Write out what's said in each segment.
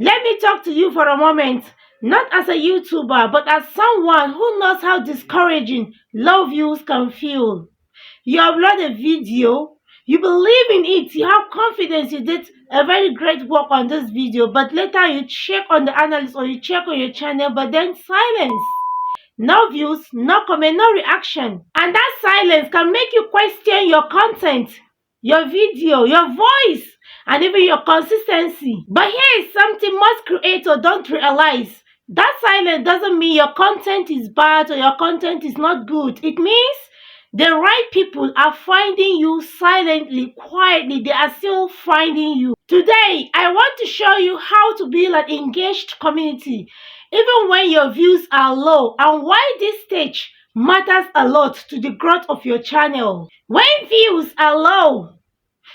Let me talk to you for a moment, not as a YouTuber, but as someone who knows how discouraging low views can feel. You upload a video, you believe in it, you have confidence you did a very great work on this video, but later you check on the analyst or you check on your channel, but then silence. No views, no comment, no reaction. And that silence can make you question your content, your video, your voice, and even your consistency. But here is something most creators don't realize. That silence doesn't mean your content is bad or your content is not good. It means the right people are finding you silently, quietly. They are still finding you. Today, I want to show you how to build an engaged community even when your views are low, and why this stage matters a lot to the growth of your channel. When views are low,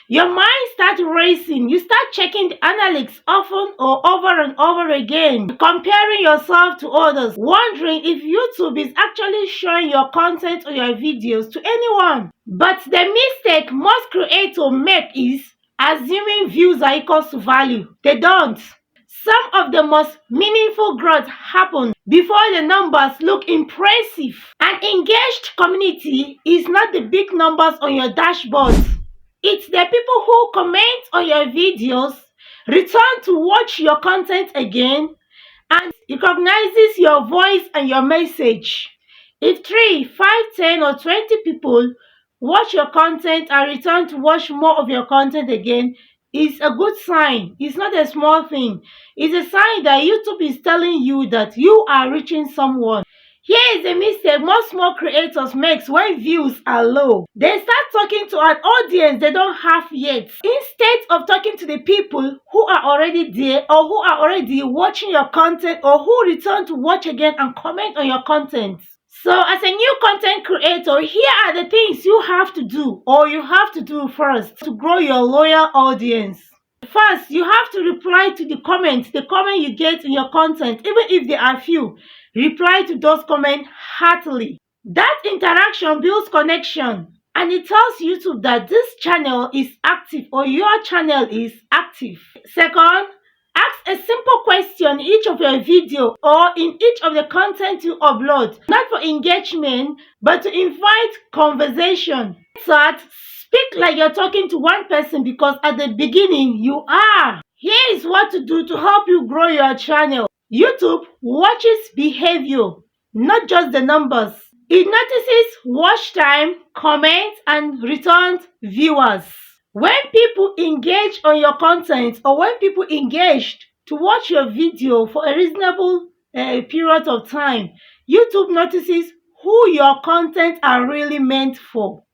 your mind starts racing. You start checking the analytics often or over and over again, comparing yourself to others, wondering if YouTube is actually showing your content or your videos to anyone. But the mistake most creators make is assuming views are equal to value. They don't. Some of the most meaningful growth happen before the numbers look impressive. An engaged community is not the big numbers on your dashboard. It's the people who comment on your videos, return to watch your content again, and recognizes your voice and your message. If 3, 5, 10, or 20 people watch your content and return to watch more of your content again, it's a good sign. It's not a small thing. It's a sign that YouTube is telling you that you are reaching someone. Here is a mistake most small creators make when views are low. They start talking to an audience they don't have yet, instead of talking to the people who are already there or who are already watching your content or who return to watch again and comment on your content. So as a new content creator, here are the things you have to do or you have to do first to grow your loyal audience. First, you have to reply to the comment you get in your content, even if there are few. Reply to those comments heartily. That interaction builds connection and it tells YouTube that this channel is active or your channel is active. Second, ask a simple question in each of your video or in each of the content you upload, not for engagement, but to invite conversation. Third, speak like you're talking to one person because at the beginning you are. Here is what to do to help you grow your channel. YouTube watches behavior, not just the numbers. It notices watch time, comments, and returned viewers. When people engage on your content or when people engaged to watch your video for a reasonable period of time, YouTube notices who your content are really meant for.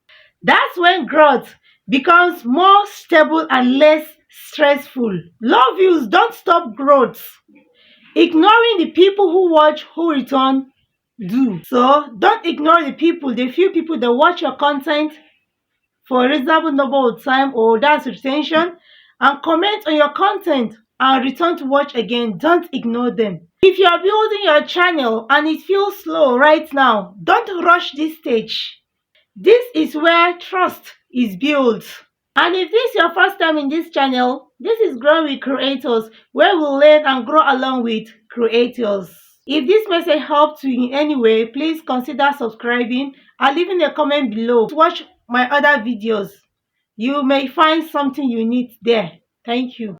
That's when growth becomes more stable and less stressful. Low views don't stop growth. Ignoring the people who watch, who return, do. So don't ignore the few people that watch your content for a reasonable number of time or that's retention, and comment on your content and return to watch again. Don't ignore them. If you are building your channel and it feels slow right now, don't rush this stage. This is where trust is built. And if this is your first time in this channel, this is Growing with Creators, where we'll learn and grow along with creators. If this message helped you in any way, please consider subscribing and leaving a comment below to watch my other videos. You may find something you need there. Thank you.